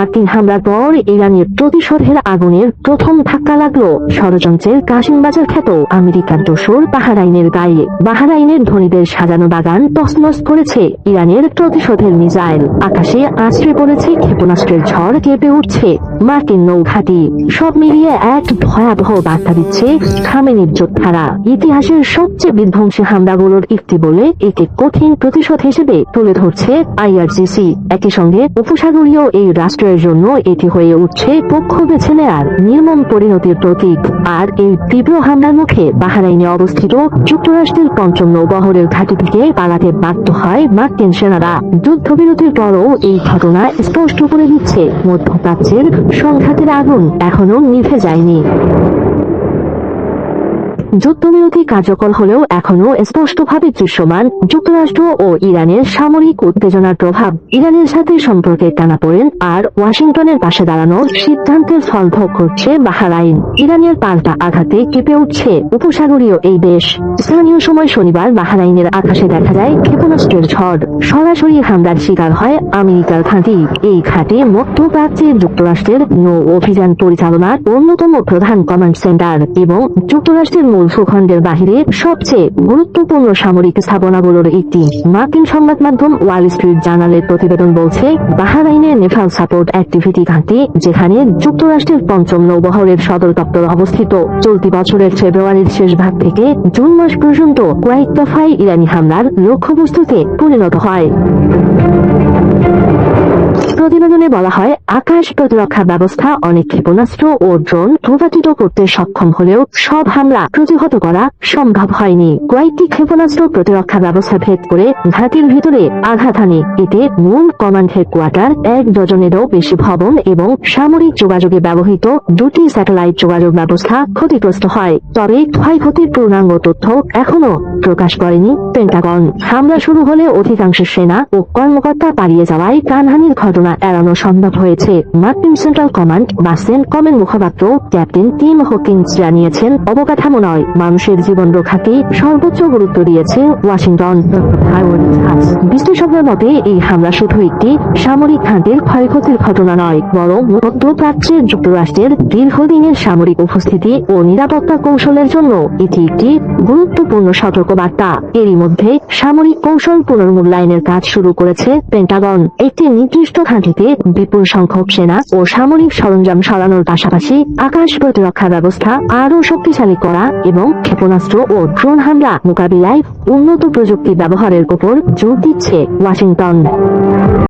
মার্কিন হামলার পর ইরানের প্রতিশোধের আগুনের প্রথম ধাক্কা লাগলো ষড়যন্ত্রের কাশিমবাজার খ্যাত আমেরিকার দোসর বাহরাইনের গায়ে। বাহরাইনের ধনীদের সাজানো বাগান তছনছ করেছে ইরানের প্রতিশোধের মিসাইল। আকাশে আছড়ে পড়েছে ক্ষেপণাস্ত্রের ঝড়, কেঁপে উঠছে মার্কিন নৌঘাঁটি। সব মিলিয়ে এক ভয়াবহ বার্তা দিচ্ছে খামেনির যোদ্ধারা। ইতিহাসের সবচেয়ে বিধ্বংসী হামলাগুলোর একটি বলে একে কঠিন প্রতিশোধ হিসেবে তুলে ধরছে আইআরজিসি। একই সঙ্গে উপসাগরীয় এই রাষ্ট্রের জন্য এটি হয়ে উঠছে পক্ষ বেছে নেয়ার নির্মম পরিণতির প্রতীক। আর এই তীব্র হামলার মুখে বাহরাইনে অবস্থিত যুক্তরাষ্ট্রের পঞ্চম নৌবহরের ঘাঁটি থেকে পালাতে বাধ্য হয় মার্কিন সেনারা। যুদ্ধবিরতির পরও এই ঘটনা স্পষ্ট করে দিচ্ছে মধ্যপ্রাচ্যের সংঘাতের আগুন এখনো নিভে যায়নি। যুদ্ধবিরতি কার্যকর হলেও এখনো স্পষ্টভাবে দৃশ্যমান যুক্তরাষ্ট্র ও ইরানের সামরিক উত্তেজনার প্রভাব। ইরানের সাথে সম্পর্কের টানাপোড়েন আর ওয়াশিংটনের পাশে দাঁড়ানোর সিদ্ধান্তের ফল ভোগ করছে বাহরাইন। ইরানের পাল্টা আঘাতে কেঁপে উঠছে উপসাগরীয় এই দেশ। স্থানীয় সময় শনিবার বাহরাইনের আকাশে দেখা যায় ক্ষেপণাস্ত্রের ঝড়। সরাসরি হামলার শিকার হয় আমেরিকার ঘাঁটি। এই ঘাঁটি মধ্যপ্রাচ্যে যুক্তরাষ্ট্রের নৌ অভিযান পরিচালনার অন্যতম প্রধান কমান্ড সেন্টার এবং যুক্তরাষ্ট্রের মূল ভূখণ্ডের বাহিরে সবচেয়ে গুরুত্বপূর্ণ সামরিক স্থাপনাগুলোর একটি। মার্কিন সংবাদ মাধ্যম ওয়াল স্ট্রিট জার্নালের প্রতিবেদন বলছে, বাহরাইনের নেভাল সাপোর্ট অ্যাক্টিভিটি ঘাঁটি, যেখানে যুক্তরাষ্ট্রের পঞ্চম নৌবহরের সদর দপ্তর অবস্থিত, চলতি বছরের ফেব্রুয়ারির শেষ ভাগ থেকে জুন মাস পর্যন্ত কয়েক দফায় ইরানি হামলার লক্ষ্যবস্তুতে পরিণত হয়। প্রতিবেদনে বলা হয়, আকাশ প্রতিরক্ষা ব্যবস্থা অনেক ক্ষেপণাস্ত্র ও ড্রোন ভূপাতিত করতে সক্ষম হলেও সব হামলা প্রতিহত করা সম্ভব হয়নি। কয়েকটি ক্ষেপণাস্ত্র প্রতিরক্ষা ব্যবস্থা ভেদ করে ঘাঁটির ভিতরে আঘাত হানে। এতে মূল কমান্ড হেডকোয়ার্টার, 1 ডজনেরও বেশি ভবন এবং সামরিক যোগাযোগে ব্যবহৃত 2টি স্যাটেলাইট যোগাযোগ ব্যবস্থা ক্ষতিগ্রস্ত হয়। তবে ক্ষয়ক্ষতির পূর্ণাঙ্গ তথ্য এখনো প্রকাশ করেনি পেন্টাগন। হামলা শুরু হলে অধিকাংশ সেনা ও কর্মকর্তা পালিয়ে যাওয়ায় প্রাণহানির ঘটনা এড়ানো সম্ভব হয়েছে। মার্কিন সেন্ট্রাল কমান্ড বা সেন্টকমের মুখপাত্র ক্যাপ্টেন টিম হকিন্স জানিয়েছেন, অবকাঠামো নয়, মানুষের জীবন রক্ষাকেই সর্বোচ্চ গুরুত্ব দিয়েছে ওয়াশিংটন। বিশ্লেষকদের মতে এই হামলা শুধু একটি সামরিক ঘাঁটির ক্ষয়ক্ষতির ঘটনা নয়, বরং মধ্যপ্রাচ্যের যুক্তরাষ্ট্রের দীর্ঘদিনের সামরিক উপস্থিতি ও নিরাপত্তা কৌশলের জন্য এটি একটি গুরুত্বপূর্ণ সতর্কবার্তা। এরই মধ্যে সামরিক কৌশল পুনর্মূল্যায়নের কাজ শুরু করেছে পেন্টাগন। একটি নির্দিষ্ট ঘাঁটিতে বিপুল সংখ্যক সেনা ও সামরিক সরঞ্জাম সরানোর পাশাপাশি আকাশ প্রতিরক্ষা ব্যবস্থা আরও শক্তিশালী করা এবং ক্ষেপণাস্ত্র ও ড্রোন হামলা মোকাবিলায় উন্নত প্রযুক্তি ব্যবহারের উপর জোর দিচ্ছে ওয়াশিংটন।